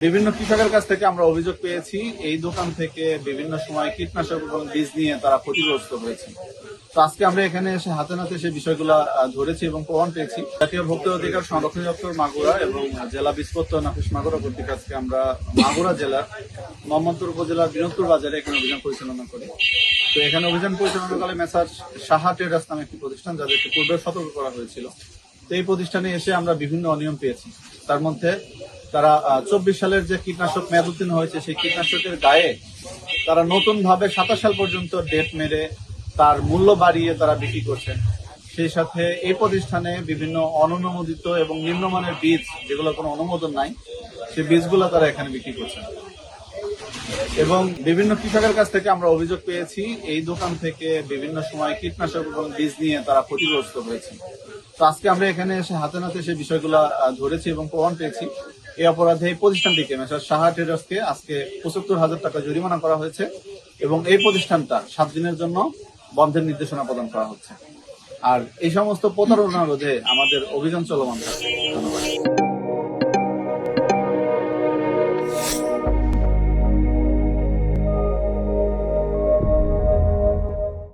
বিভিন্ন কৃষকের কাছ থেকে আমরা অভিযোগ পেয়েছি এই দোকান থেকে বিভিন্ন সময় কীটনাশক এবং বীজ নিয়ে তারা ক্ষতিগ্রস্ত হয়েছে। তো আজকে আমরা এখানে এসে হাতে নাতে সেই বিষয়গুলো ধরেছি এবং প্রমাণ পেয়েছি। জাতীয় ভোক্তা অধিকার সংরক্ষণ দপ্তর মাগুরা এবং জেলা বীজপত্র নাফিস মাগুরা কর্তৃক আজকে আমরা মাগুরা জেলার মোহাম্মদপুর উপজেলার বিনোদপুর বাজারে এখানে অভিযান পরিচালনা করি। তো এখানে অভিযান পরিচালনাকালে মেসার সাহা ট্রেডার্স নামে একটি প্রতিষ্ঠান, যাদেরকে পূর্বে সতর্ক করা হয়েছিল। তো এই প্রতিষ্ঠানে এসে আমরা বিভিন্ন অনিয়ম পেয়েছি। তার মধ্যে তারা 24 সালের যে কীটনাশক মেয়াদ উত্তীর্ণ হয়েছে সেই কীটনাশকের গায়ে তারা নতুন ভাবে 27 সাল পর্যন্ত ডেট মেরে তার মূল্য বাড়িয়ে তারা বিক্রি করছেন। সেই সাথে এই প্রতিষ্ঠানে বিভিন্ন অননুমোদিত এবং নিম্নমানের বীজ, যেগুলো কোনো অনুমোদন নাই, সেই বীজগুলো তারা এখানে বিক্রি করছেন। এবং বিভিন্ন কৃষকের কাছ থেকে আমরা অভিযোগ পেয়েছি এই দোকান থেকে বিভিন্ন সময় কীটনাশক এবং বীজ নিয়ে তারা ক্ষতিগ্রস্ত হয়েছে। তো আজকে আমরা এখানে এসে হাতে নাতে সেই বিষয়গুলো ধরেছি এবং প্রমাণ পেয়েছি। এই অপরাধে এই প্রতিষ্ঠানটিকে মেসার সাহা ট্রেডার্সকে আজকে 75,000 টাকা জরিমানা করা হয়েছে এবং এই প্রতিষ্ঠানটা 7 দিনের জন্য বন্ধের নির্দেশনা প্রদান করা হচ্ছে। আর এই সমস্ত প্রতারণা রোধে আমাদের অভিযান চলমান থাকবে। ধন্যবাদ।